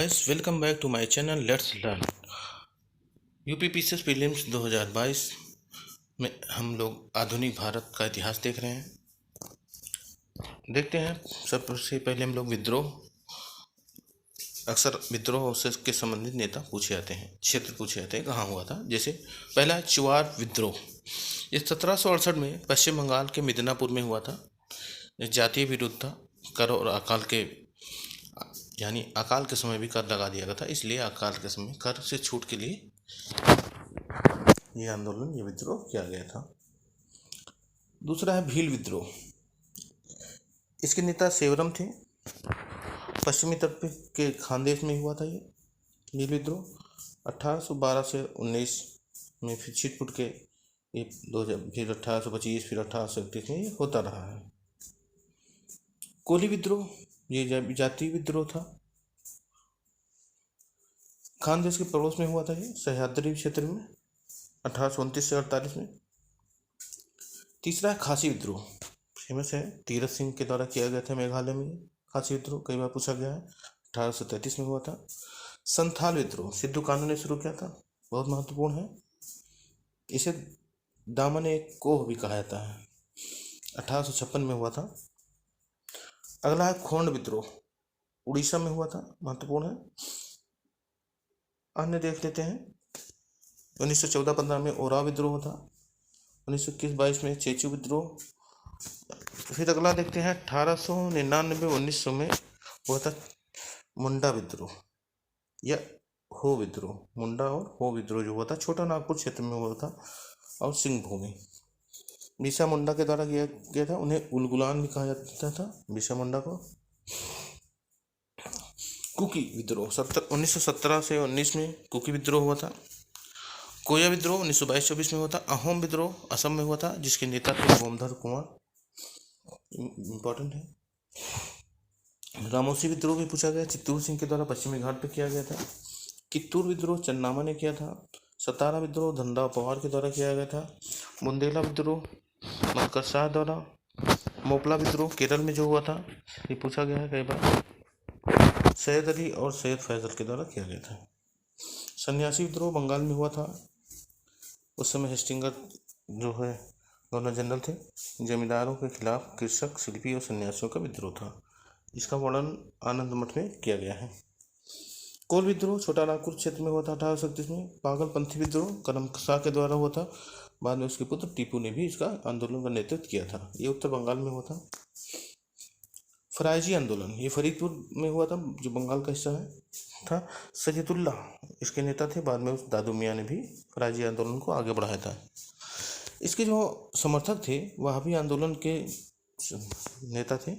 Guys, welcome back to my channel let's learn. UPPCS prelims 2022 में हम लोग आधुनिक भारत का इतिहास देख रहे हैं। देखते हैं, सबसे पहले हम लोग विद्रोह। अक्सर विद्रोह से के संबंधित नेता पूछे जाते हैं, क्षेत्र पूछे जाते हैं, कहाँ हुआ था। जैसे पहला है चुआर विद्रोह। ये 1768 में पश्चिम बंगाल के मिदनापुर में हुआ था। जातीय विरोध था। कर और अकाल के यानी अकाल के समय भी कर लगा दिया गया था, इसलिए अकाल के समय कर से छूट के लिए ये आंदोलन, ये विद्रोह किया गया था। दूसरा है भील विद्रोह। इसके नेता सेवरम थे। पश्चिमी तट के खानदेश में हुआ था ये भील विद्रोह। 1812 से 19 में फिर छिटपुट के ये 2000, फिर 1825, फिर 1831 में ये होता रहा है। कोली विद्रोह, ये जातीय विद्रोह था। खानदेश के पड़ोस में हुआ था ये सह्याद्री क्षेत्र में 1829 से 48 में। तीसरा है खासी विद्रोह। फेमस है, तीरथ सिंह के द्वारा किया गया था मेघालय में। खासी विद्रोह कई बार पूछा गया है, 1833 में हुआ था। संथाल विद्रोह सिद्धू कान्हू ने शुरू किया था, बहुत महत्वपूर्ण है। इसे दामन एक कोह भी कहा जाता है, 1856 में हुआ था। अगला है खोंड विद्रोह, उड़ीसा में हुआ था, महत्वपूर्ण है। अन्य देख लेते हैं। 1914-15 में ओराव विद्रोह था। 1921-22 में चेचू विद्रोह। फिर अगला देखते हैं 1899-1900 में हुआ था मुंडा विद्रोह या हो विद्रोह। मुंडा और हो विद्रोह जो हुआ था छोटा नागपुर क्षेत्र में हुआ था और सिंह भूमि। बिरसा मुंडा के द्वारा किया गया था। उन्हें उलगुलान भी कहा जाता था, बिरसा मुंडा को। कुकी विद्रोह 1917 से 19 में कुकी विद्रोह हुआ था। कोया विद्रोह 1922-24 में हुआ था। अहोम विद्रोह असम में हुआ था, जिसके नेता थे गोमधर कुंवर, इंपॉर्टेंट है। रामोसी विद्रोह भी पूछा गया, चित्तूर सिंह के द्वारा पश्चिमी घाट पर किया गया था। कित्तूर विद्रोह चन्नामा ने किया था। सतारा विद्रोह धनराव पवार के द्वारा किया गया था। बुंदेला विद्रोह मक्कर शाह द्वारा। मोपला विद्रोह केरल में जो हुआ था, ये पूछा गया है कई बार, सैयद अली और सैयद फैजल के द्वारा किया गया था। सन्यासी विद्रोह बंगाल में हुआ था। उस समय हेस्टिंगर जो है गवर्नर जनरल थे। जमींदारों के खिलाफ कृषक, शिल्पी और सन्यासियों का विद्रोह था। इसका वर्णन आनंद मठ में किया गया है। कोल विद्रोह छोटा नागपुर क्षेत्र में हुआ था 1837 में। पागलपंथी विद्रोह करम शाह के द्वारा हुआ था। बाद में उसके पुत्र टीपू ने भी इसका आंदोलन का नेतृत्व किया था। ये उत्तर बंगाल में हुआ था। फरायजी आंदोलन, ये फरीदपुर में हुआ था, जो बंगाल का हिस्सा है था। सजीदुल्ला इसके नेता थे। बाद में उस दादू मियाँ ने भी फरायजी आंदोलन को आगे बढ़ाया था। इसके जो समर्थक थे वह भी आंदोलन के नेता थे।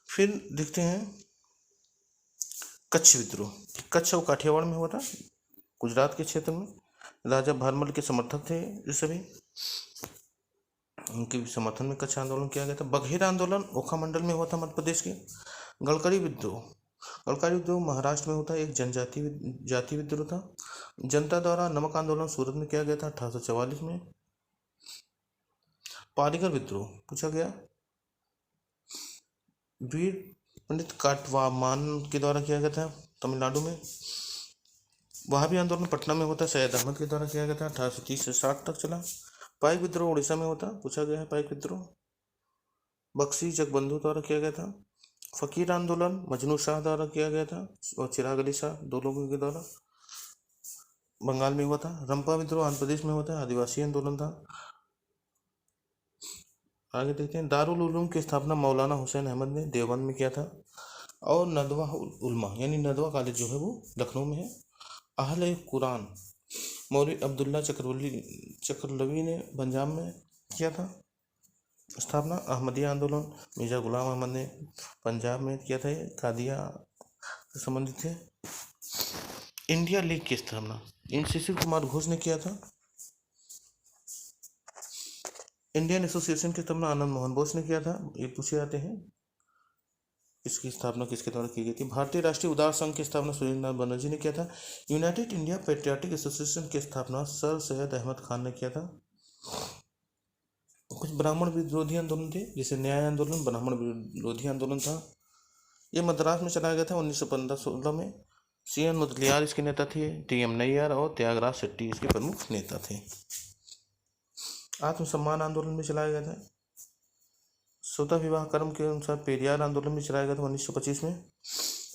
फिर देखते हैं कच्छ विद्रोह। कच्छ और काठियावाड़ में हुआ था, गुजरात के क्षेत्र में। राजा भरमल के समर्थक थे ये सभी, उनके समर्थन में कच्छ आंदोलन किया गया था। बघेरा आंदोलन ओखा मंडल में हुआ था, मध्य प्रदेश के। गलकरी विद्रोह, गलकरी विद्रोह महाराष्ट्र में होता है, एक जाति विद्रोह था। जनता द्वारा नमक आंदोलन सूरत में किया गया था 1844 में। पालीगर विद्रोह पूछा गया, वीर पंडित काटवामान के द्वारा किया गया था तमिलनाडु में। वहाबी आंदोलन पटना में होता है, सैयद अहमद के द्वारा किया गया था, 1830 से 60 तक चला। पाइक विद्रोह उड़ीसा में होता, पूछा गया है पाइक विद्रोह। बक्सी जगबंधु द्वारा किया गया था। फकीर आंदोलन मजनू शाह द्वारा किया गया था और चिराग अली शाह, दो लोगों के द्वारा बंगाल में हुआ था। रंपा विद्रोह आंध्र प्रदेश में होता है, आदिवासी आंदोलन था। आगे देखते हैं, दारुल उलूम की स्थापना मौलाना हुसैन अहमद ने देवबंद में किया था। और नदवा उलमा यानी नदवा कॉलेज जो है वो लखनऊ में है। अहले कुरान मौलवी अब्दुल्ला चक्रलवी ने पंजाब में किया था स्थापना। अहमदिया आंदोलन मिर्जा गुलाम अहमद ने पंजाब में किया था, ये कादिया से संबंधित है। इंडिया लीग की स्थापना इन शिशिर कुमार घोष ने किया था। इंडियन एसोसिएशन की स्थापना आनंद मोहन बोस ने किया था, ये पूछे जाते हैं। इसकी स्थापना किसके द्वारा की गई थी? भारतीय राष्ट्रीय उदार संघ की स्थापना सुरेंद्र नाथ बनर्जी ने किया था। यूनाइटेड इंडिया पेट्रियाटिक एसोसिएशन की स्थापना सर सैयद अहमद खान ने किया था। कुछ ब्राह्मण विरोधी आंदोलन थे, जैसे न्याय आंदोलन ब्राह्मण विरोधी आंदोलन था। ये मद्रास में चलाया गया था 1915-16 में। CN मुदलियार इसके नेता थे, TM नैयर और त्यागराज शेट्टी इसके प्रमुख नेता थे। आत्मसम्मान आंदोलन में चलाया गया था। स्वतः विवाह कर्म के अनुसार पेरियार आंदोलन में चलाया गया था 1925 में।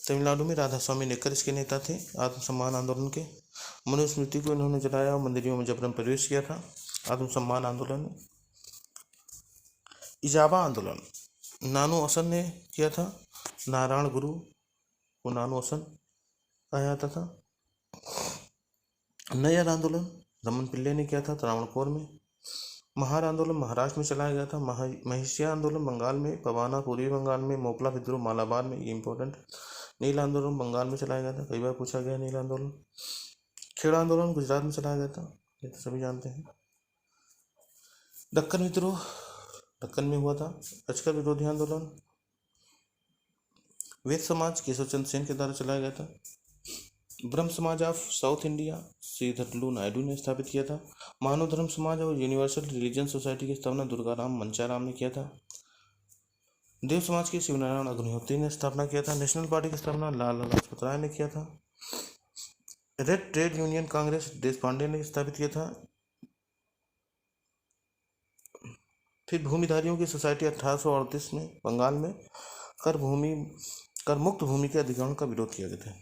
तमिलनाडु में राधा स्वामी नेकर इसके नेता थे आत्मसम्मान आंदोलन के। मनुस्मृति को इन्होंने जलाया और मंदिरों में जबरन प्रवेश किया था आत्मसम्मान आंदोलन में। इजाबा आंदोलन नानू असन ने किया था। नारायण गुरु को नानू असन कहा जाता था। नैयर आंदोलन रमन पिल्ले ने किया था त्रावणकोर में। महार आंदोलन महाराष्ट्र में चलाया गया था। महिष्या आंदोलन बंगाल में, पवाना पूर्वी बंगाल में, मोकला विद्रोह मालाबार में, ये इंपॉर्टेंट। नील आंदोलन बंगाल में चलाया गया था, कई बार पूछा गया नील आंदोलन। खेड़ा आंदोलन गुजरात में चलाया गया था, ये तो सभी जानते हैं। दक्कन विद्रोह दक्कन में हुआ था। लश्कर विरोधी आंदोलन वेद समाज केशव चंद्र सेन के द्वारा चलाया गया था। Brahmo Samaj of South India Sridhar Naidu ने स्थापित किया था। मानव धर्म समाज और यूनिवर्सल रिलीजन सोसाइटी की स्थापना दुर्गाराम मंचाराम ने किया था। देव समाज के शिवनारायण अग्निहोत्री ने स्थापना किया था। नेशनल पार्टी की स्थापना लाला लाजपत राय ने किया था। रेड ट्रेड यूनियन कांग्रेस देश पांडे ने स्थापित किया था। फिर भूमिधारियों की सोसाइटी 1838 में बंगाल में कर मुक्त भूमि के अधिग्रहण का विरोध किया गया था।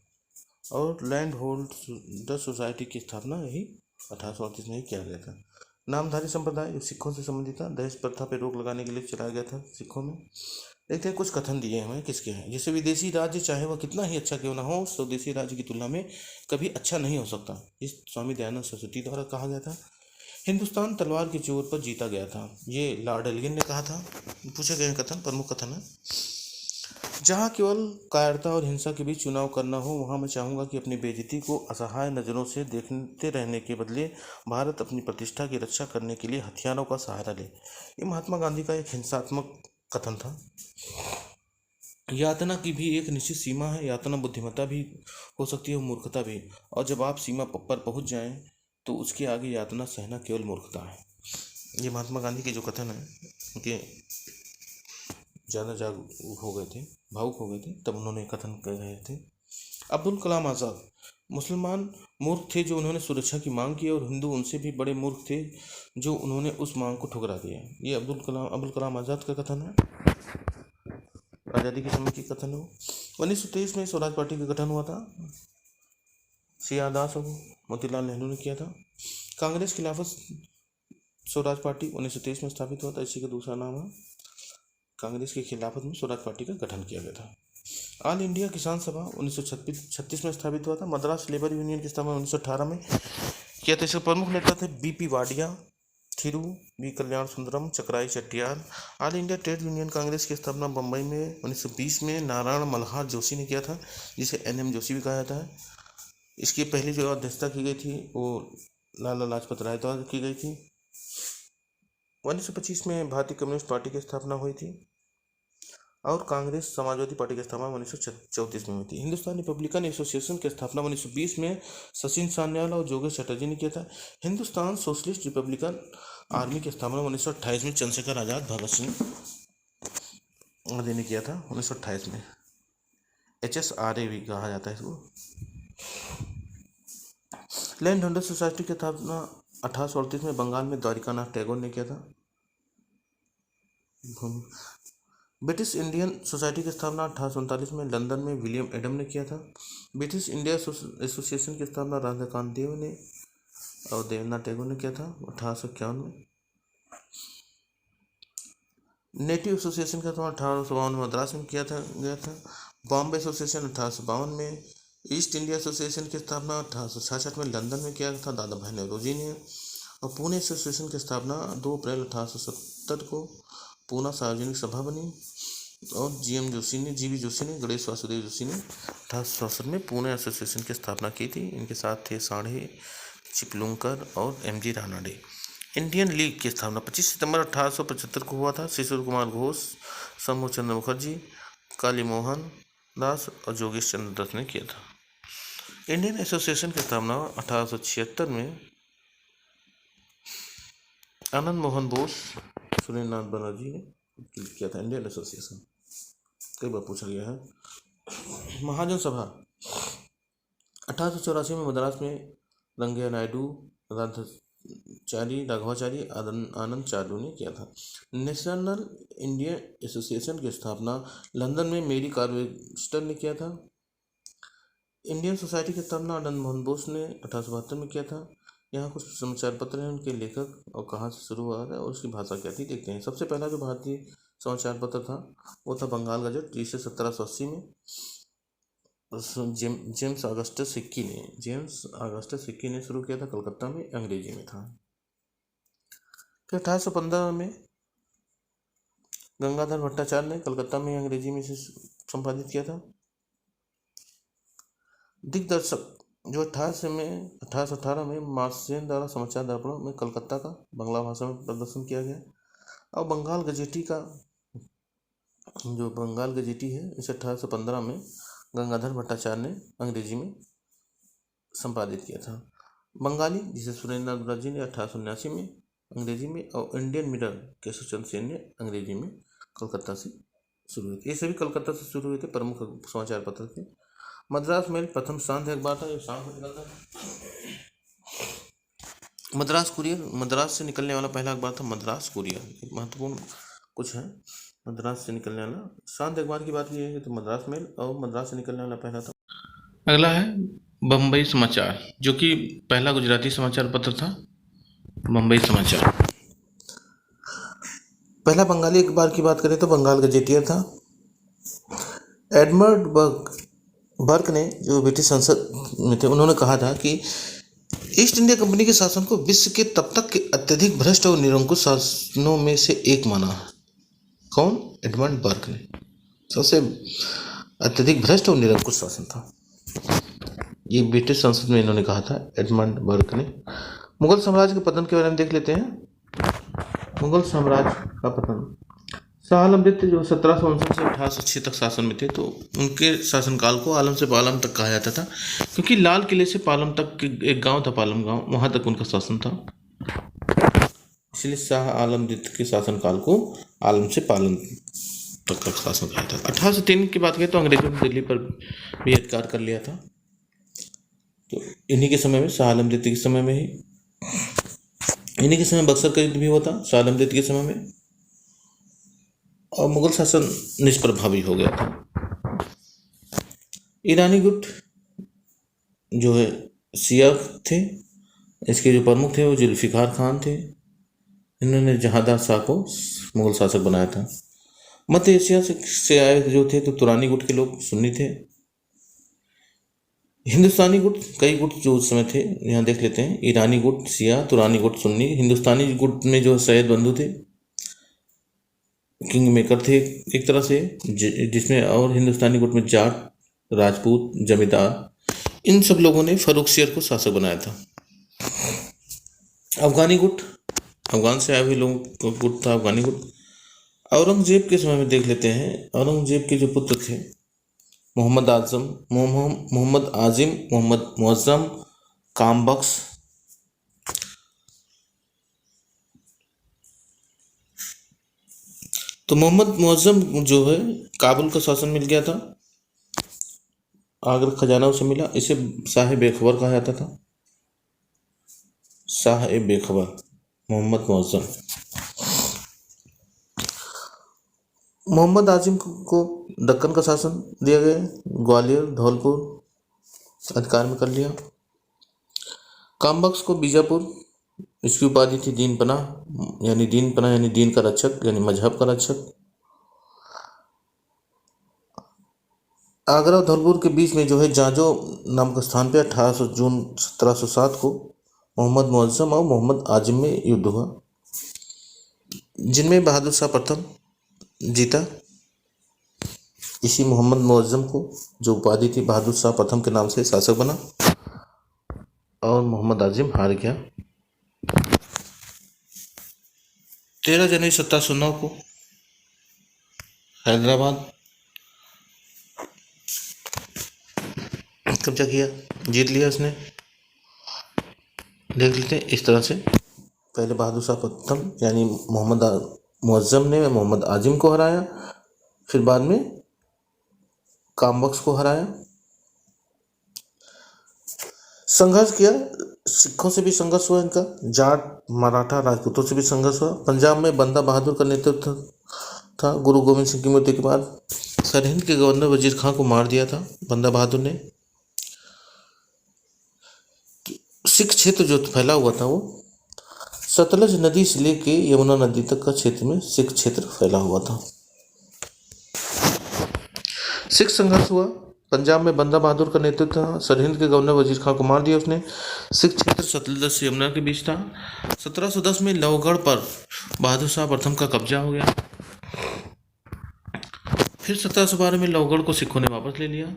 और लैंड होल्डर सोसाइटी की स्थापना यही 1838 में ही किया गया था। नामधारी संप्रदाय जो सिखों से संबंधित था, दहेज प्रथा पर रोक लगाने के लिए चलाया गया था सिखों में। देखते हैं कुछ कथन दिए हमें किसके हैं। जैसे विदेशी राज्य चाहे वह कितना ही अच्छा क्यों ना हो, स्वदेशी राज्य की तुलना में कभी अच्छा नहीं हो सकता, इस स्वामी दयानंद सरस्वती द्वारा कहा गया था। हिंदुस्तान तलवार की जोर पर जीता गया था, ये लॉर्ड एल्गिन ने कहा था। पूछे गए कथन प्रमुख कथन है। जहाँ केवल कायरता और हिंसा के बीच चुनाव करना हो, वहाँ मैं चाहूँगा कि अपनी बेइज्जती को असहाय नज़रों से देखते रहने के बदले भारत अपनी प्रतिष्ठा की रक्षा करने के लिए हथियारों का सहारा ले। ये महात्मा गांधी का एक हिंसात्मक कथन था। यातना की भी एक निश्चित सीमा है। यातना बुद्धिमत्ता भी हो सकती है और मूर्खता भी, और जब आप सीमा पर पहुँच जाएं तो उसके आगे यातना सहना केवल मूर्खता है। ये महात्मा गांधी के जो कथन है उनके ज़्यादा जागरूक हो गए थे, भावुक हो गए थे, तब उन्होंने कथन कहे थे। अब्दुल कलाम आज़ाद मुसलमान मूर्ख थे जो उन्होंने सुरक्षा की मांग की, और हिंदू उनसे भी बड़े मूर्ख थे जो उन्होंने उस मांग को ठुकरा दिया। ये अब्दुल कलाम आज़ाद का कथन है, आज़ादी के समय की कथन है। 1923 में स्वराज पार्टी का गठन हुआ था। सिया दास और मोतीलाल नेहरू ने किया था। कांग्रेस खिलाफत स्वराज पार्टी 1923 में स्थापित हुआ था, इसी का दूसरा नाम है। कांग्रेस की खिलाफत में स्वराज पार्टी का गठन किया गया था। ऑल इंडिया किसान सभा 1936 में स्थापित हुआ था। मद्रास लेबर यूनियन की स्थापना 1918 में किया था। इसके प्रमुख नेता थे BP Wadia, Thiru B Kalyan Sundaram, Chakkarai Chettiar. All India Trade Union Congress की स्थापना बम्बई में 1920 में नारायण मल्हार जोशी ने किया था, जिसे NM जोशी भी कहा जाता है। इसकी पहली जो अध्यक्षता की गई थी वो लाला लाजपत राय द्वारा की गई थी। 1925 में भारतीय कम्युनिस्ट पार्टी की स्थापना हुई थी, और कांग्रेस समाजवादी पार्टी की स्थापना 1934 में हुई थी। हिंदुस्तान रिपब्लिकन एसोसिएशन की स्थापना 1920 में सचिन सान्याल और जोगेश चटर्जी ने किया था। हिंदुस्तान सोशलिस्ट रिपब्लिकन आर्मी की स्थापना 1928 में चंद्रशेखर आज़ाद, भगत सिंह आदि ने किया था। 1928 में HSRA भी कहा जाता है इसको। लैंड होल्डर सोसाइटी की स्थापना 1838 में बंगाल में द्वारिकानाथ टैगोर ने किया था। ब्रिटिश इंडियन सोसाइटी की स्थापना 1839 में लंदन में विलियम एडम ने किया था। ब्रिटिश इंडिया एसोसिएशन की स्थापना राधाकांत देव ने और देवेंद्रनाथ टैगोर ने किया था 1851 में। नेटिव एसोसिएशन का स्थापना 1852 में मद्रास में गया था। बॉम्बे एसोसिएशन 1852 में। ईस्ट इंडिया एसोसिएशन की स्थापना 1866 में लंदन में किया था दादा भाई नौरोजी ने। और पुणे एसोसिएशन की स्थापना 2 अप्रैल 1870 को पूना सार्वजनिक सभा बनी, और GV जोशी ने गणेश वासुदेव जोशी ने 1867 में पुणे एसोसिएशन की स्थापना की थी। इनके साथ थे साढ़े, चिपलुंकर और MG रानाडे। इंडियन लीग की स्थापना 25 सितंबर 1875 को हुआ था। शिशिर कुमार घोष, शंभू चंद्र मुखर्जी, काली मोहन दास और जोगेश चंद्र दत्त ने किया था। इंडियन एसोसिएशन की स्थापना 1876 में आनंद मोहन बोस, सुरेंद्रनाथ बनर्जी ने किया था। इंडियन एसोसिएशन कई बार पूछा गया है। महाजन सभा 1884 में मद्रास में रंगैया नायडू, राघवाचारी, आनंद चार्लू ने किया था। नेशनल इंडियन एसोसिएशन की स्थापना लंदन में मेरी कार्वेस्टर ने किया था। इंडियन सोसाइटी की स्थापना आनंद मोहन बोस ने 1872 में किया था। यहाँ कुछ समाचार पत्र हैं, उनके लेखक और कहाँ से शुरू हुआ है और उसकी भाषा क्या थी देखते हैं। सबसे पहला जो भारतीय समाचार पत्र था वो था बंगाल गजट, जिसे 1780 में जेम्स ऑगस्टस सिक्की ने शुरू किया था। कलकत्ता में अंग्रेजी में था। फिर 1815 में गंगाधर भट्टाचार्य ने कलकत्ता में अंग्रेजी में से संपादित किया था। दिग्दर्शक जो 1818 में मार्शेन द्वारा समाचार दर्पणों में कलकत्ता का बांग्ला भाषा में प्रदर्शन किया गया। और बंगाल गजेटी है, इसे 1815 में गंगाधर भट्टाचार्य ने अंग्रेजी में संपादित किया था। बंगाली जिसे सुरेंद्रनाथ दुलारी जी ने 1879 में अंग्रेजी में, और इंडियन मिरर केशव चंद्र सेन ने अंग्रेजी में कलकत्ता से शुरू हुए थे। ये सभी कलकत्ता से शुरू हुए थे, प्रमुख समाचार पत्र थे। मद्रास मेल प्रथम शांत अखबार था, जो शाम को निकलता था। मद्रास कुरियर, मद्रास से निकलने वाला पहला अखबार था मद्रास कुरियर। महत्वपूर्ण कुछ है मद्रास से निकलने वाला। शांत अखबार की बात यह है तो मद्रास मेल और मद्रास से निकलने वाला पहला था। अगला है बम्बई समाचार, जो कि पहला गुजराती समाचार पत्र था। बम्बई समाचार पहला बंगाली अखबार की बात करें तो बंगाल गजेटियर था। एडमंड बर्क ने, जो ब्रिटिश संसद में थे, उन्होंने कहा था कि ईस्ट इंडिया कंपनी के शासन को विश्व के तब तक के अत्यधिक भ्रष्ट और निरंकुश शासनों में से एक माना। कौन? एडमंड बर्क ने। सबसे अत्यधिक भ्रष्ट और निरंकुश शासन था, ये ब्रिटिश संसद में इन्होंने कहा था, एडमंड बर्क ने। मुगल साम्राज्य के पतन के बारे में देख लेते हैं। मुगल साम्राज्य का पतन, शाह आलम द्वितीय जो 1759 से 1806 तक शासन में थे, तो उनके शासनकाल को आलम से पालम तक कहा जाता था, क्योंकि लाल किले से पालम तक एक गांव था, पालम गांव, वहां तक उनका शासन था, इसलिए शाह आलम द्वितीय के शासनकाल को आलम से पालम तक का शासन कहा था। 1803 की बात करें तो अंग्रेजों ने दिल्ली पर भी अधिकार कर लिया था। तो इन्हीं के समय में, शाह आलम द्वितीय के समय में ही, इन्हीं के समय बक्सर का युद्ध भी हुआ था, शाह आलम द्वितीय के समय में, और मुगल शासन निष्प्रभावी हो गया था। ईरानी गुट जो है शिया थे, इसके जो प्रमुख थे वो जुल्फिकार खान थे। इन्होंने जहांदार शाह को मुगल शासक बनाया था। मध्य एशिया से आए जो थे तो तुरानी गुट के लोग सुन्नी थे। हिंदुस्तानी गुट, कई गुट जो उस समय थे यहाँ देख लेते हैं। ईरानी गुट शिया, तुरानी गुट सुन्नी। हिंदुस्तानी गुट में जो सैयद बंधु थे, किंग मेकर थे एक तरह से, जिसमें, और हिंदुस्तानी गुट में जाट, राजपूत, जमींदार, इन सब लोगों ने फर्रुखसियर को शासक बनाया था। अफगानी गुट, अफगान से आए हुए लोगों का गुट था अफगानी गुट। औरंगजेब के समय में देख लेते हैं। औरंगजेब के जो पुत्र थे मोहम्मद आजिम, मोहम्मद मुअज्जम, कामबख्श, तो मोहम्मद मुअज्जम जो है, काबुल का शासन मिल गया था, आगरा खजाना उसे मिला। इसे शाह बेखबर कहा जाता था, शाह बेखबर मोहम्मद मुअज्जम। मोहम्मद आजिम को दक्कन का शासन दिया गया, ग्वालियर, धौलपुर अधिकार में कर लिया। कामबख्श को बीजापुर, इसकी उपाधि थी दीन पनाह, यानी दीन का रक्षक, यानी मजहब का रक्षक। आगरा और धौलपुर के बीच में जो है जांजो नाम के स्थान पे 18 जून 1707 को मोहम्मद मुअज्जम और मोहम्मद आजिम में युद्ध हुआ, जिनमें बहादुर शाह प्रथम जीता। इसी मोहम्मद मुअज्जम को जो उपाधि थी बहादुर शाह प्रथम के नाम से शासक बना, और मोहम्मद आजिम हार गया। 13 जनवरी 1709 को हैदराबाद कब्जा किया, जीत लिया उसने। देख लेते हैं इस तरह से, पहले बहादुर शाह प्रथम यानी मोहम्मद मुअज्जम ने मोहम्मद आजिम को हराया, फिर बाद में कामबख्श को हराया। संघर्ष किया, सिखों से भी संघर्ष हुआ इनका, जाट मराठा राजपूतों से भी संघर्ष हुआ। पंजाब में बंदा बहादुर का नेतृत्व था। गुरु गोविंद सिंह की मृत्यु के बाद सरहिंद के गवर्नर वजीर खां को मार दिया था बंदा बहादुर ने। सिख क्षेत्र जो फैला हुआ था वो सतलज नदी से लेके यमुना नदी तक का क्षेत्र में सिख क्षेत्र फैला हुआ था। सिख संघर्ष हुआ, पंजाब में बंदा बहादुर का नेतृत्व था। सरहिंद के गवर्नर वजीर खां को मार दिया उसने। सिख क्षेत्र सतलज से यमुना के बीच था। 1710 में लवगढ़ पर बहादुर शाह प्रथम का कब्जा हो गया। फिर 1712 में लवगढ़ को सिखों ने वापस ले लिया।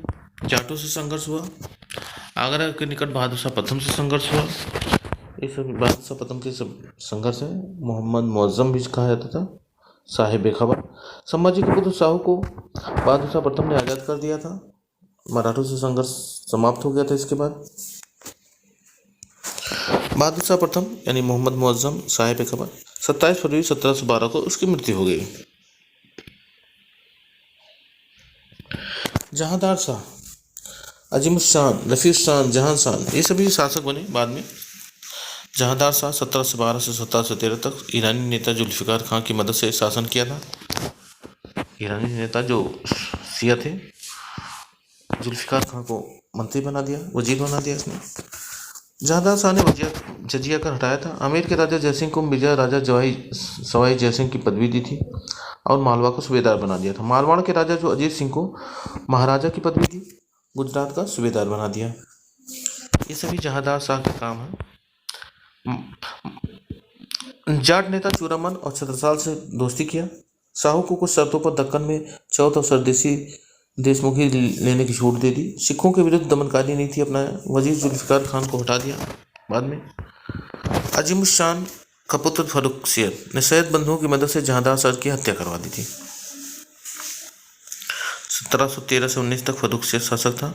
जाटों से संघर्ष हुआ। आगरा के निकट बहादुर शाह प्रथम से संघर्ष हुआ। ये सब बहादुर शाह प्रथम के सब संघर्ष है। मोहम्मद मुअज्जम भी कहा जाता था, साहिब बेखबर। संभाजी के पुत्र शाहू को बहादुर शाह प्रथम ने आज़ाद कर दिया था। मराठों से संघर्ष समाप्त हो गया था। इसके बाद बहादुर शाह प्रथम यानी मोहम्मद मुअज्जम साहिब बेखबर 27 फरवरी 1712 को उसकी मृत्यु हो गई। जहांदार शाह, अजीमुशान, रफीउशान, जहां शान, ये सभी शासक बने बाद में। जहांदार शाह 1712 से 1713 तक ईरानी नेता जुल्फिकार खां की मदद से शासन किया था। ईरानी नेता जो शिया थे, जुल्फिकार खां को मंत्री बना दिया, वजीर बना दिया इसने। जहांदार शाह ने जजिया कर हटाया था। आमेर के राजा जयसिंह को विजय राजा सवाई जयसिंह की पदवी दी थी और मालवा को सूबेदार बना दिया था। मारवाड़ के राजा जो अजीत सिंह को महाराजा की पदवी दी, गुजरात का सूबेदार बना दिया। ये सभी जहांदार शाह के काम हैं। जाट नेता चूरामन और छत्रसाल से दोस्ती किया। शाहू को कुछ शर्तों पर दक्कन में चौथ और सरदेशी देशमुखी लेने की छूट दे दी। सिखों के विरुद्ध दमनकारी नीति अपनाया। वजीर जुल्फिकार खान को हटा दिया बाद में। अजीमुशान का पुत्र फर्रुखसियर ने सैयद बंधुओं की मदद से जहांदार शाह की हत्या करवा दी थी। 1713 से 19 तक फर्रुखसियर शासक था।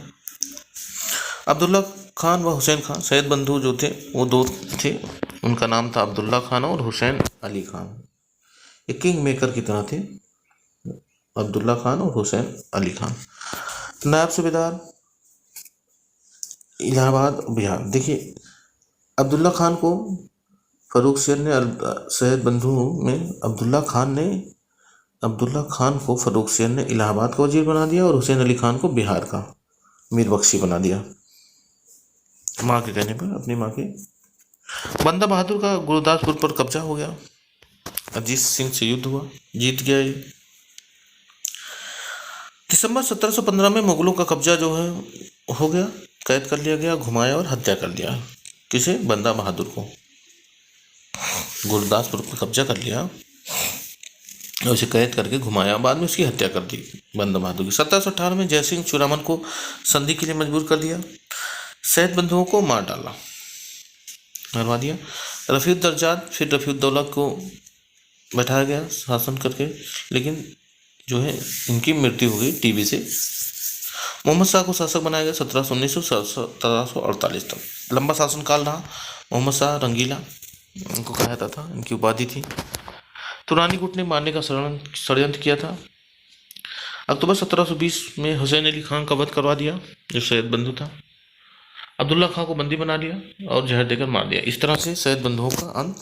अब्दुल्ला खान व हुसैन खान सैयद बंधु जो थे वो दो थे। उनका नाम था अब्दुल्ला खान और हुसैन अली खान। ये किंग मेकर की तरह थे, अब्दुल्ला खान और हुसैन अली खान। नायब सूबेदार इलाहाबाद बिहार। देखिए, अब्दुल्ला खान को फर्रुखसियर ने सैयद बंधु में अब्दुल्ला खान को फर्रुखसियर ने इलाहाबाद का वजीर बना दिया और हुसैन अली खान को बिहार का मीर बख्शी बना दिया, माँ के कहने पर, अपनी माँ के। बंदा बहादुर का गुरदासपुर पर कब्जा हो गया। अजीत सिंह से युद्ध हुआ, जीत गया ये। दिसंबर 1715 में मुगलों का कब्जा जो है हो गया, कैद कर लिया गया, घुमाया और हत्या कर दिया। किसे? बंदा बहादुर को। गुरदासपुर पर कब्जा कर लिया और उसे कैद करके घुमाया, बाद में उसकी हत्या कर दी बंदा बहादुर की। 1718 में जयसिंह चूरामन को संधि के लिए मजबूर कर दिया। सैयद बंधुओं को मरवा दिया। रफीउद्दर्जात फिर रफीउद्दौला को बैठाया गया शासन करके, लेकिन जो है इनकी मृत्यु हो गई टीबी से। मोहम्मद शाह को शासक बनाया गया 1719 से 1748 तक। लंबा शासनकाल रहा। मोहम्मद शाह रंगीला इनको कहा जाता था, इनकी उपाधि थी। तुरानी गुट ने मारने का षड्यंत्र किया था। अक्टूबर 1720 में हुसैन अली खान का वध करवा दिया जो सैयद बंधु था। अब्दुल्ला खां को बंदी बना लिया और जहर देकर मार दिया। इस तरह से सैयद बंधुओं का अंत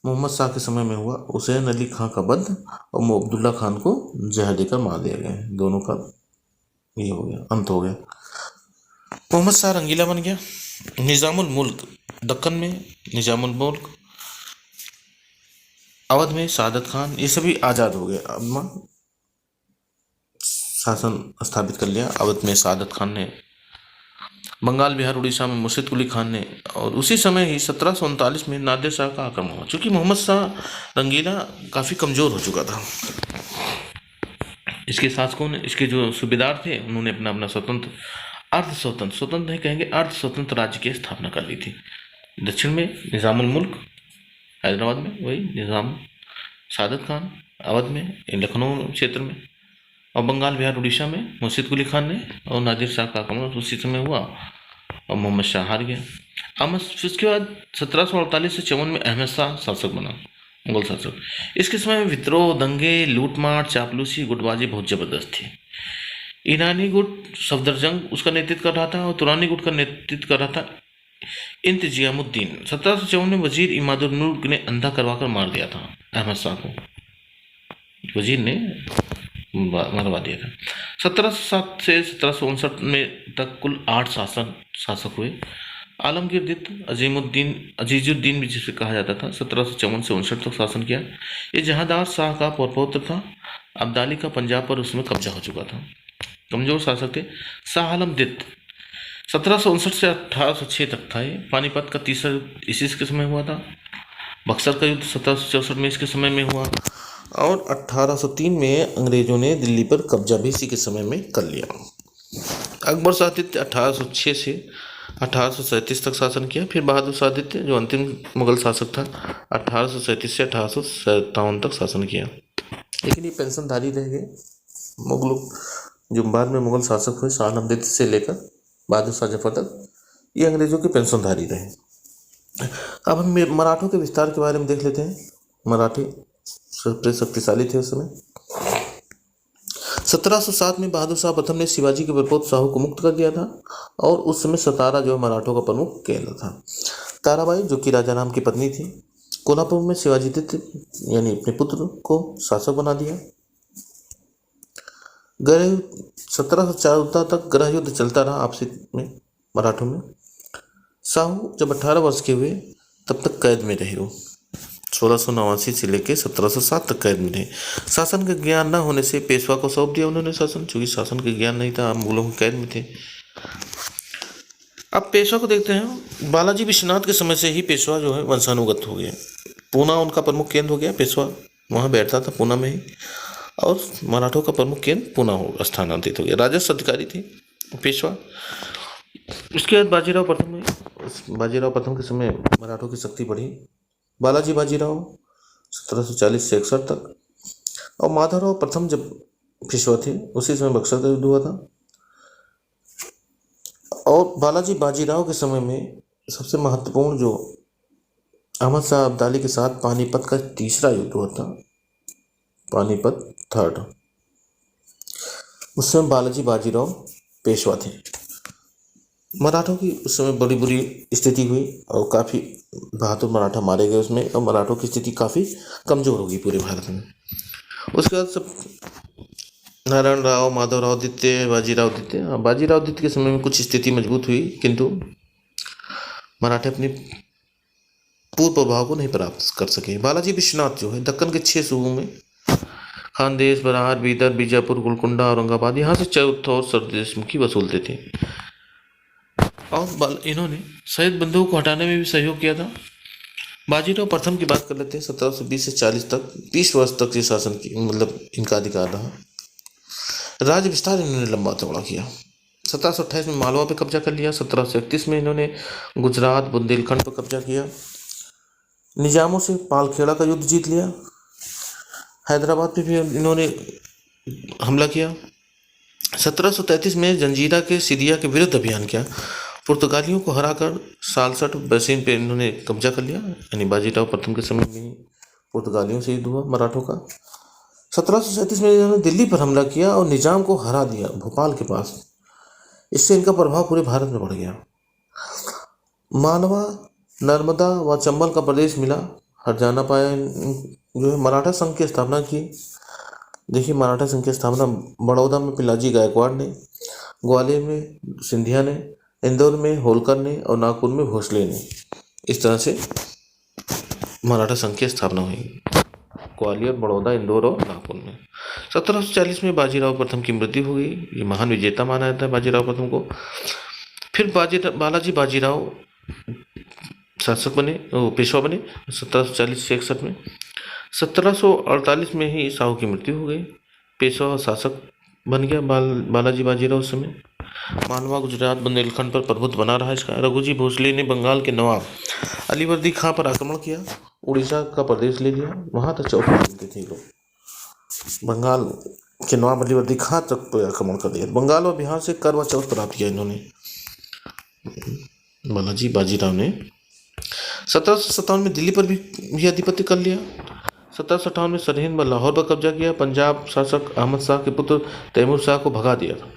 मोहम्मद शाह के समय में हुआ। हुसैन अली खां का वध और अब्दुल्ला खान को जहर देकर मार दिया गया। दोनों का ये हो गया, अंत हो गया। मोहम्मद शाह रंगीला बन गया। निज़ामुल मुल्क, दक्कन में निज़ामुल मुल्क, अवध में सादत खान, ये सभी आज़ाद हो गए। अब शासन स्थापित कर लिया अवध में सादत खान ने। बंगाल, बिहार, उड़ीसा में मुर्शिद कुली खान ने। और उसी समय ही 1739 में नादिर शाह का आक्रमण हुआ। चूँकि मोहम्मद शाह रंगीला काफ़ी कमज़ोर हो चुका था, इसके शासकों ने, इसके जो सूबेदार थे, उन्होंने अपना स्वतंत्र नहीं कहेंगे, अर्ध स्वतंत्र राज्य की स्थापना कर ली थी। दक्षिण में निज़ामुल मुल्क, हैदराबाद में वही निज़ाम सादत खान, अवध में लखनऊ क्षेत्र में, और बंगाल, बिहार, उड़ीसा में मुर्शिद कुली खान ने। और नादिर शाह का आक्रमण उसी समय हुआ और मोहम्मद शाह हार गया। उसके बाद 1748 से 54 में अहमद शाह शासक बना, मुगल शासक। इसके समय में विद्रोह, दंगे, लूटमार, चापलूसी, गुटबाजी बहुत ज़बरदस्त थी। ईरानी गुट सफदरजंग उसका नेतृत्व कर रहा था और तुरानी गुट का नेतृत्व कर रहा था इंतजामुद्दीन। 1754 में वजीर इमादुल मुल्क ने अंधा करवाकर मार दिया था अहमद शाह को, वजीर ने मरवा दिया था। 1707 से 1759 में तक कुल 8 शासक हुए। आलमगीर द्वितीय अजीजुद्दीन भी जिसे कहा जाता था 1754 से 59 तक शासन किया। ये जहांदार शाह का पौत्र था। अब्दाली का पंजाब पर उसमें कब्जा हो चुका था। कमजोर शासक थे। शाह आलम द्वितीय 1759 से 1806 तक था। ये पानीपत का तीसरा युद्ध इसी के समय हुआ था। बक्सर का युद्ध 1764 में इसके समय में हुआ और 1803 में अंग्रेजों ने दिल्ली पर कब्जा भी इसी के समय में कर लिया। अकबर शाह द्वितीय 1806 से 1837 तक शासन किया। फिर बहादुर शाह द्वितीय जो अंतिम मुगल शासक था 1837 से 1857 तक शासन किया, लेकिन ये पेंशनधारी रह गए। मुगलों जो बाद में मुगल शासक हुए शाह आलम द्वितीय से लेकर बहादुर शाह जफर तक, ये अंग्रेजों के पेंशनधारी रहे। अब हम मराठों के विस्तार के बारे में देख लेते हैं। मराठी सबसे शक्तिशाली थे उस समय। 1707 में बहादुर शाह प्रथम ने शिवाजी के प्रपोत साहू को मुक्त कर दिया था और उस समय सतारा जो मराठों का प्रमुख केंद्र था। ताराबाई जो कि राजा राम की पत्नी थी, कोल्हापुर में शिवाजी द्वितीय यानी अपने पुत्र को शासक बना दिया। ग्रह 1704 तक ग्रह युद्ध चलता रहा आपसी में मराठों में। साहू जब 18 वर्ष के हुए तब तक कैद में रहे। वो 1689 से लेकर 1707 तक कैद में रहे। शासन का ज्ञान न होने से पेशवा को सौंप दिया उन्होंने शासन, चूंकि शासन का ज्ञान नहीं था, मुगलों के कैद में थे। अब पेशवा को देखते हैं। बालाजी विश्वनाथ के समय से ही पेशवा जो है वंशानुगत हो गया। पूना उनका प्रमुख केंद्र हो गया। पेशवा वहाँ बैठता था पूना में ही, और मराठों का प्रमुख केंद्र पूना हो स्थानांतरित हो गया। राजस्व अधिकारी थे पेशवा। इसके बाद बाजीराव प्रथम के समय मराठों की शक्ति बढ़ी। बालाजी बाजीराव 1740 से 61 तक, और माधवराव प्रथम जब पेशवा थे उसी समय बक्सर का युद्ध हुआ था। और बालाजी बाजीराव के समय में सबसे महत्वपूर्ण जो अहमद शाह अब्दाली के साथ पानीपत का तीसरा युद्ध हुआ था, पानीपत थर्ड, उस समय बालाजी बाजीराव पेशवा थे। मराठों की उस समय बड़ी बुरी स्थिति हुई और काफ़ी बहादुर मराठा मारे गए उसमें, और मराठों की स्थिति काफ़ी कमज़ोर हो गई पूरे भारत में। उसके बाद सब नारायण राव, माधवराव द्वितीय, बाजीराव द्वितीय के समय में कुछ स्थिति मजबूत हुई, किंतु मराठे अपनी पूर्व प्रभाव को नहीं प्राप्त कर सके। बालाजी विश्वनाथ जो है दक्कन के 6 सूबों में खानदेश, बरार, बीदर, बीजापुर, गोलकुंडा, औरंगाबाद, यहाँ से चौथ और सरदेशमुखी वसूलते थे। और इन्होंने शहीद बंधुओं को हटाने में भी सहयोग किया था। बाजीराव प्रथम की बात कर लेते हैं। 1720 से 40 तक 20 वर्ष तक ये शासन की मतलब इनका अधिकार रहा। राज्य विस्तार इन्होंने लंबा चौड़ा किया। 1728 में मालवा पे कब्जा कर लिया। 1731 में इन्होंने गुजरात, बुंदेलखंड पर कब्जा किया। निजामों से पालखेड़ा का युद्ध जीत लिया। हैदराबाद पे भी इन्होंने हमला किया। 1733 में जंजीरा के सिरिया के विरुद्ध अभियान किया। पुर्तगालियों को हराकर सालसठ बसीन पे इन्होंने कब्जा कर लिया। यानी बाजीराव प्रथम के समय में पुर्तगालियों से युद्ध हुआ मराठों का। 1737 में इन्होंने दिल्ली पर हमला किया और निजाम को हरा दिया भोपाल के पास। इससे इनका प्रभाव पूरे भारत में बढ़ गया। मालवा, नर्मदा व चंबल का प्रदेश मिला, हट जाना पाया। जो है मराठा संघ की स्थापना की। देखिए मराठा संघ की स्थापना बड़ौदा में पिलाजी गायकवाड़ ने, ग्वालियर में सिंधिया ने, इंदौर में होलकर ने और नागपुर में भोसले ने। इस तरह से मराठा संघ की स्थापना हुई ग्वालियर, बड़ौदा, इंदौर और नागपुर में। 1740 में बाजीराव प्रथम की मृत्यु हो गई। ये महान विजेता माना जाता है बाजीराव प्रथम को। फिर बालाजी बाजीराव शासक बने, पेशवा बने 1740 से 61 में। 1748 में ही साहू की मृत्यु हो गई। पेशवा शासक बन गया बालाजी बाजीराव उस समय। मालवा, गुजरात, बुंदेलखंड पर प्रभुत्व बना रहा इसका। रघुजी भोसले ने बंगाल के नवाब अलीवर्दी खां पर आक्रमण किया, उड़ीसा का प्रदेश ले लिया। वहाँ तक चौकी मिलते थे लोग। बंगाल के नवाब अलीवर्दी खां तक पर आक्रमण कर दिया। बंगाल और बिहार से करवा चौथ प्राप्त किया इन्होंने बालाजी बाजीराव ने। 1757 में दिल्ली पर भी आधिपत्य कर लिया। 1758 में सरहिंद व लाहौर पर कब्जा किया। पंजाब शासक अहमद शाह के पुत्र तैमूर शाह को भगा दिया था।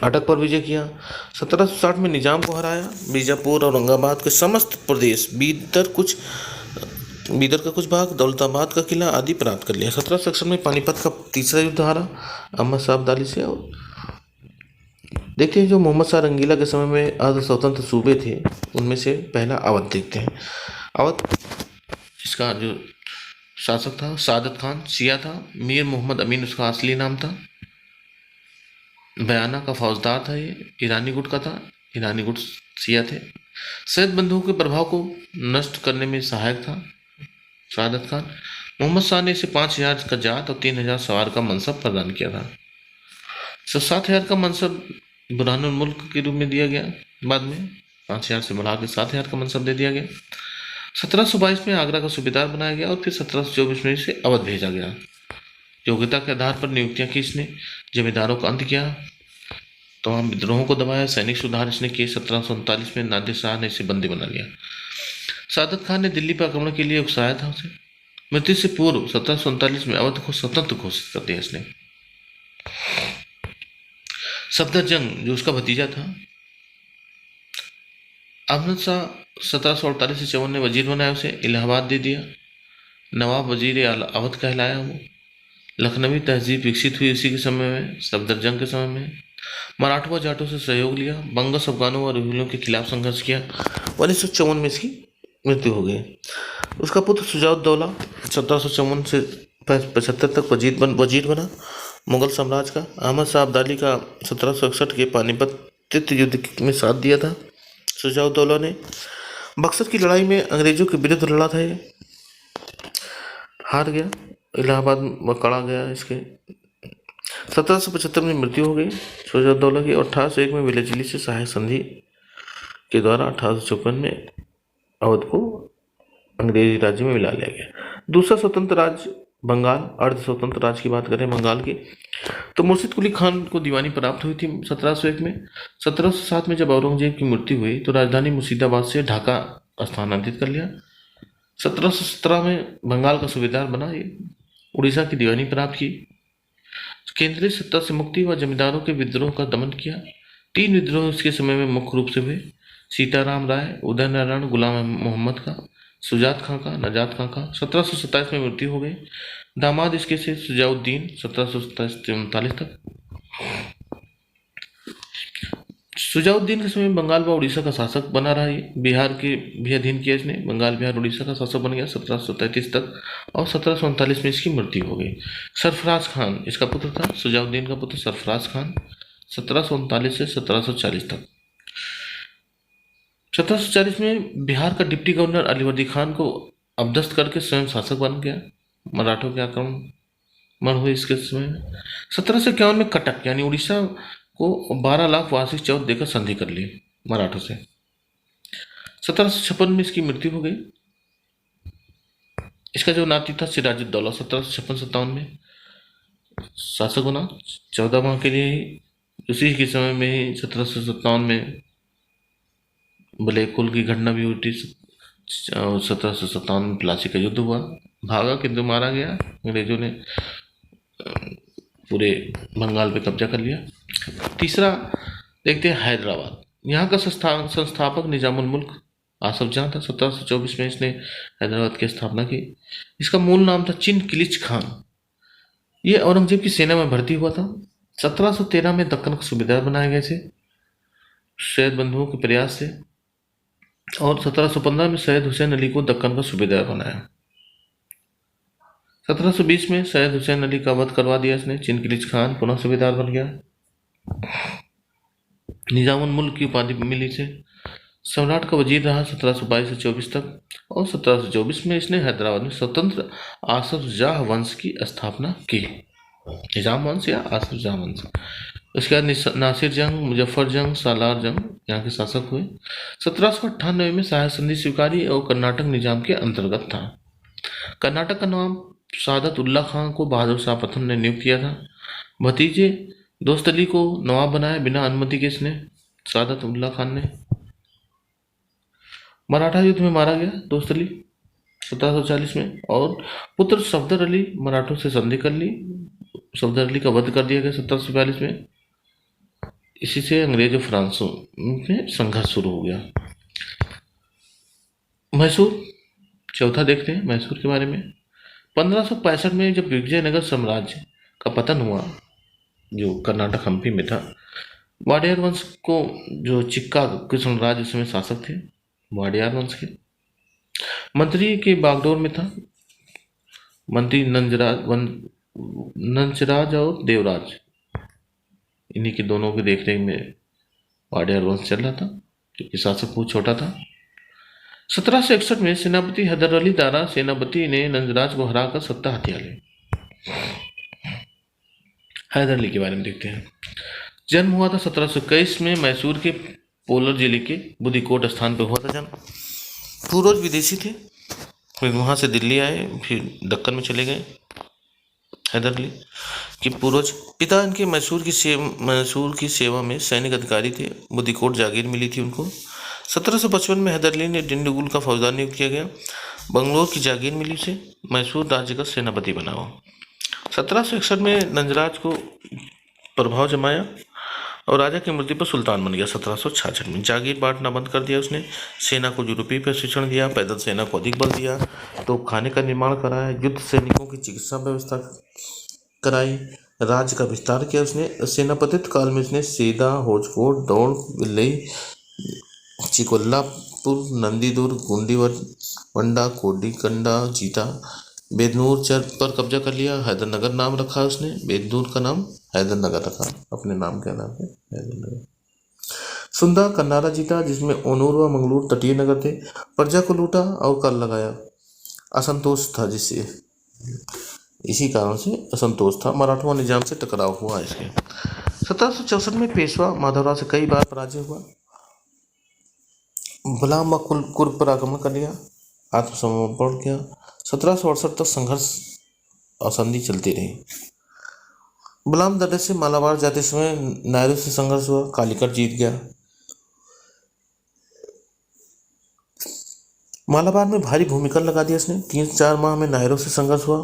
अटक पर विजय किया। 1760 में निजाम को हराया। बीजापुर और औरंगाबाद के समस्त प्रदेश, बीदर का कुछ भाग, दौलताबाद का किला आदि प्राप्त कर लिया। 1761 में पानीपत का तीसरा युद्ध हारा अहमद शाह अब्दाली से। और देखते हैं जो मोहम्मद शाह रंगीला के समय में अर्ध स्वतंत्र सूबे थे, उनमें से पहला अवध देखते हैं। अवध, इसका जो शासक था सादत खान शिया था। मीर मोहम्मद अमीन उसका असली नाम था। बयाना का फौजदार था। ये ईरानी गुट का था। ईरानी गुट शिया थे। सैयद बंधुओं के प्रभाव को नष्ट करने में सहायक था सादत खान। मोहम्मद शाह ने इसे 5000 का जात और 3000 सवार का मनसब प्रदान किया था। 7,000 का मनसब बुरहानुल मुल्क के रूप में दिया गया। बाद में 5000 से बढ़ा के 7,000 का मनसब दे दिया गया। 1722 में आगरा का सूबेदार बनाया गया और फिर 1724 में इसे अवध भेजा गया। योग्यता के आधार पर नियुक्तियां की इसने। जमींदारों का अंत किया, तमाम विद्रोहों को दबाया, सैनिक सुधार इसने किए। 1739 में नादिर शाह ने इसे बंदी बना लिया। सादत खान ने दिल्ली पर आक्रमण के लिए उकसाया था उसे। मृत्यु से पूर्व 1739 में अवध को स्वतंत्र घोषित कर दिया इसने। सफदरजंग जो उसका भतीजा था, अहमद शाह 1748 से 54 ने वजीर बनाया उसे। इलाहाबाद दे दिया। नवाब वजीर अवध कहलाया वो। लखनवी तहजीब विकसित हुई इसी के समय में, सफदरजंग के समय में। मराठवा जाटों से सहयोग लिया। बंगस अफगानों और रोहिल्यों के खिलाफ संघर्ष किया। 1954 में इसकी मृत्यु हो गई। उसका पुत्र शुजाउद्दौला 1754 से 75 तक वजीर बना मुगल साम्राज्य का। अहमद शाह अब्दाली का 1761 के पानीपत युद्ध में साथ दिया था शुजाउद्दौला ने। बक्सर की लड़ाई में अंग्रेजों के विरुद्ध लड़ा था। ये हार गया। इलाहाबाद में कड़ा गया इसके। 1775 में मृत्यु हो गई शुजाउद्दौला की। और 1801 में विलेजली से सहायक संधि के द्वारा 1854 में अवध को अंग्रेजी राज्य में मिला लिया गया। दूसरा स्वतंत्र राज्य बंगाल, अर्ध स्वतंत्र राज्य की बात करें बंगाल की, तो मुर्शिद कुली खान को दीवानी प्राप्त हुई थी 1701 में। 1707 में जब औरंगजेब की मृत्यु हुई तो राजधानी मुर्शिदाबाद से ढाका स्थानांतरित कर लिया। 1717 में बंगाल का सूबेदार बना। ये उड़ीसा की दीवानी प्राप्त की। केंद्रीय सत्ता से मुक्ति व जमींदारों के विद्रोह का दमन किया। 3 विद्रोह इसके समय में मुख्य रूप से हुए। सीताराम राय, उदय नारायण, गुलाम मोहम्मद का, सुजात खां का, नजात खां का। 1727 में मृत्यु हो गई। दामाद इसके से सुजाउद्दीन 1727 से 39 तक। सुजाउद्दीन के समय बंगाल व उड़ीसा का शासक बना रहा। ये बिहार के भी अधीन किया इसने। बंगाल, बिहार, उड़ीसा का शासक बन गया 1733 तक। और 1739 में इसकी मृत्यु हो गई। सरफराज खान इसका पुत्र था। सुजाउद्दीन का पुत्र सरफराज खान 1739 से 1740 तक। 1740 में बिहार का डिप्टी गवर्नर अलीवर्दी खान को अपदस्थ करके स्वयं शासक बन गया। मराठों के आक्रमण हुए इसके समय में। 1751 में कटक यानी उड़ीसा को 12 लाख वार्षिक चौथ देकर संधि कर ली मराठों से। 1756 में इसकी मृत्यु हो गई। इसका जो नाती था सिराजुद्दौला 1756-57 में शासक बना 14 माह के लिए ही। उसी के समय में ही 1757 में ब्लैक होल की घटना भी हुई थी। 1757 में प्लासी का युद्ध हुआ। भागा किंतु मारा गया। अंग्रेजों ने पूरे बंगाल पे कब्जा कर लिया। तीसरा देखते हैं हैदराबाद। यहाँ का संस्थापक निजामुल मुल्क आसफ जहाँ था। 1724 में इसने हैदराबाद की स्थापना की। इसका मूल नाम था चिन किलिच खान। ये औरंगजेब की सेना में भर्ती हुआ था। 1713 में दक्कन का सूबेदार बनाया गया इसे सैयद बंधुओं के प्रयास से। और 1715 में सैयद हुसैन अली को दक्कन का सूबेदार बनाया। 1720 में सैयद हुसैन अली का वध करवा दिया इसने। चिनकिलिच खान पुनः सूबेदार बन गया। निजामुल मुल्क की उपाधि मिली इसे। सम्राट का वजीर रहा 1722 से 24 तक। और 1724 में इसने हैदराबाद में स्वतंत्र आसफ जाह वंश की स्थापना की। निजाम वंश या आसफ जाह वंश। उसके बाद नासिर जंग, मुजफ्फर जंग, सालार जंग यहाँ के शासक हुए। 1798 में सहायक संधि स्वीकारी और कर्नाटक निजाम के अंतर्गत था। कर्नाटक का नाम सादत उल्ला खां को बहादुर शाह प्रथम ने नियुक्त किया था। भतीजे दोस्त अली को नवाब बनाया बिना अनुमति के इसने सादत उल्ला खान ने। मराठा युद्ध में मारा गया दोस्त अली 1740 में। और पुत्र सफदर अली मराठों से संधि कर ली। सफदर अली का वध कर दिया गया 1742 में। इसी से अंग्रेज और फ्रांसों में संघर्ष शुरू हो गया। मैसूर, चौथा देखते हैं मैसूर के बारे में। 1565 में जब विजयनगर साम्राज्य का पतन हुआ, जो कर्नाटक हम्पी में था, वाडियार वंश को, जो चिक्का कृष्ण राज उसमें शासक थे, वाडियार वंश के मंत्री के बागडोर में था। मंत्री नंचराज और देवराज, इन्हीं के दोनों के देखरेख में वाडियार वंश चल रहा था, क्योंकि शासक बहुत छोटा था। 1761 में सेनापति हैदर अली द्वारा सेनापति ने नंजराज को हराकर सत्ता हथिया ली। हैदर अली के बारे में देखते हैं। जन्म हुआ था 1721 में मैसूर के पोलर जिले के बुदिकोट स्थान पर हुआ था जन्म। पूर्वज विदेशी थे, फिर वहाँ से दिल्ली आए, फिर दक्कन में चले गए। हैदर अली के पूर्वज, पिता इनके मैसूर की सेवा में सैनिक अधिकारी थे। बुदिकोट जागीर मिली थी उनको। 1755 में हैदर अली ने डिंडीगुल का फौजदार नियुक्त किया गया। बंगलोर की जागीर मिली से मैसूर राज्य का सेनापति बना हुआ। 1761 में नंजराज को प्रभाव जमाया और राजा की मृत्यु पर सुल्तान बन गया। 1766 में जागीर बांटना बंद कर दिया उसने। सेना को यूरोपीय प्रशिक्षण दिया, पैदल सेना को अधिक बल दिया, तोपखाने का निर्माण कराया, युद्ध सैनिकों की चिकित्सा व्यवस्था कराई, राज्य का विस्तार किया उसने। सेनापतित्व काल में उसने सीधा, होजकोट, दौड़, विल्लई, चिकोल्लापुर, नंदीदुर्ग, गुंडीवंडा, कोडीकंडा, जीता, बेदनूर चर पर कब्जा कर लिया। हैदरनगर नाम रखा उसने, बेदनूर का नाम हैदरनगर रखा अपने नाम के नाम पे, हैदरनगर। सुंदा, कन्नारा जीता, जिसमें ओनूर व मंगलूर तटीय नगर थे। प्रजा को लूटा और कर लगाया। असंतोष था जिससे, इसी कारण से असंतोष था। मराठा निजाम से टकराव हुआ इसके। 1764 में पेशवा माधवराव से कई बार पराजय हुआ। गुलाम कुर्ब पर आक्रमण कर लिया, आत्मसमर्पण किया। 1768 तक संघर्ष और संधि चलती रही। गुलाम दर्रे से मालाबार जाते समय नायरों से संघर्ष हुआ, कालीकट जीत गया। मालाबार में भारी भूमिका लगा दिया इसने। 3-4 माह में नायरों से संघर्ष हुआ,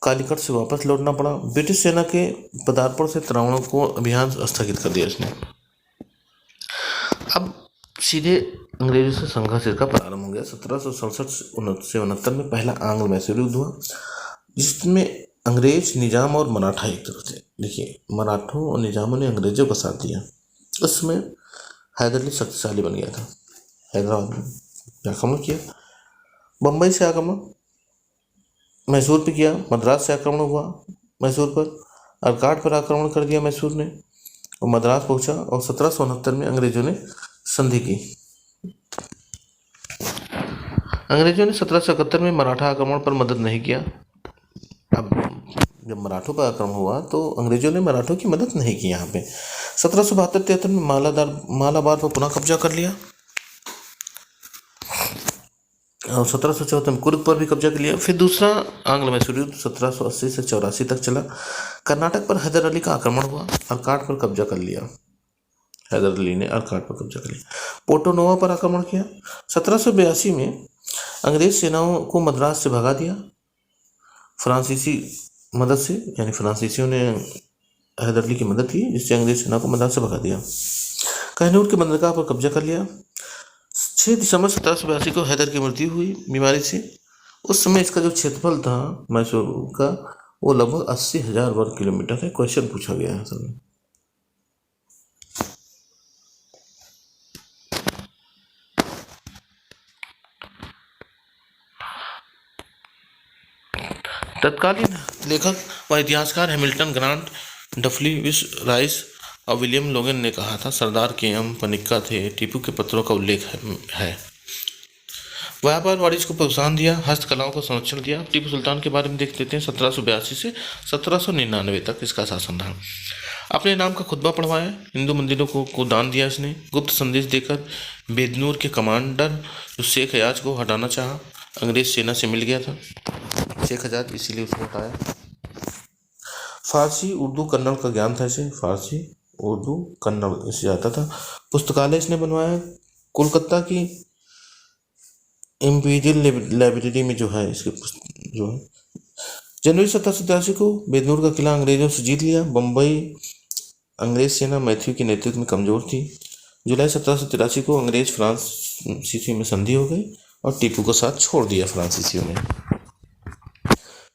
कालीकट से वापस लौटना पड़ा। ब्रिटिश सेना के पदार्पण से त्रावणों को अभियान स्थगित कर दिया इसने। अब सीधे अंग्रेजों से संघर्ष का प्रारंभ हो गया। 1767 से 69 में पहला आंग्ल मैसूर युद्ध हुआ, जिसमें अंग्रेज, निजाम और मराठा एक तरफ थे। देखिए, मराठों और निजामों ने अंग्रेजों का साथ दिया। उसमें हैदर अली शक्तिशाली बन गया था। हैदराबाद में आक्रमण किया, बम्बई से आक्रमण मैसूर पे किया, मद्रास से आक्रमण हुआ मैसूर पर, अर्काट पर आक्रमण कर दिया मैसूर ने और मद्रास पहुंचा। और 1769 में अंग्रेजों ने संधि की। अंग्रेजों ने 1771 में मराठा आक्रमण पर मदद नहीं किया। अब जब मराठों पर आक्रमण हुआ तो अंग्रेजों ने मराठों की मदद नहीं की यहाँ पे। 1772-73 में मालाबार पर पुनः कब्जा कर लिया और 1774 में कुर्ग पर भी कब्जा कर लिया। फिर दूसरा आंग्ल मैसूर युद्ध 1780 से 84 तक चला। कर्नाटक पर हैदर अली का आक्रमण हुआ, अर्काट पर कब्जा कर लिया। हैदर अली ने अर्काट पर कब्जा कर लिया। पोर्टो नोवा पर आक्रमण किया। 1782 में अंग्रेज सेनाओं को मद्रास से भगा दिया फ्रांसीसी मदद से, यानी फ्रांसीसियों ने हैदर अली की मदद की, जिससे अंग्रेज सेना को मद्रास से भगा दिया। कहनूर के बंदरगाह पर कब्जा कर लिया। 6 दिसंबर 1782 को हैदर की मृत्यु हुई बीमारी से। उस समय इसका जो क्षेत्रफल था मैसूर का, वो लगभग 80,000 वर्ग किलोमीटर है। क्वेश्चन पूछा गया है असल में। तत्कालीन लेखक व इतिहासकार हैमिल्टन ग्रांट, डफली राइस और विलियम लोगन ने कहा था, सरदार के.एम. पनिक्का थे। टीपू के पत्रों का उल्लेख है। व्यापार वाणिज्य को प्रोत्साहन दिया, हस्तकलाओं को संरक्षण दिया। टीपू सुल्तान के बारे में देख लेते हैं। 1782 से 1799 तक इसका शासन रहा। अपने नाम का खुतबा पढ़वाया, हिंदू मंदिरों को दान दिया इसने। गुप्त संदेश देकर बेदनूर के कमांडर जो शेख हयाज को हटाना चाहा, अंग्रेज सेना से मिल गया था शेख हयाज, इसीलिए उसको हटाया। फारसी, उर्दू, कन्नड़ का ज्ञान था इसे। फारसी, उर्दू, कन्नड़ इसे आता था। पुस्तकालय इसने बनवाया। कोलकाता की इम्पीरियल लाइब्रेरी में जो है इसके जो है। जनवरी 1787 को बेदनूर का किला अंग्रेजों से जीत लिया। बम्बई अंग्रेज सेना मैथ्यू के नेतृत्व में कमजोर थी। जुलाई 1783 को अंग्रेज फ्रांसीसी में संधि हो गई और टीपू को साथ छोड़ दिया फ्रांसीसियों ने।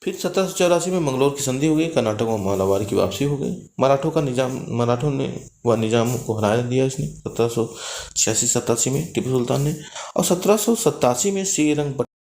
फिर 1784 में मंगलौर की संधि हो गई, कर्नाटक और मालाबार की वापसी हो गई। मराठों ने व निजाम को हरा दिया इसने 1786-87 में टीपू सुल्तान ने। और 1787 में श्रीरंगपट्टम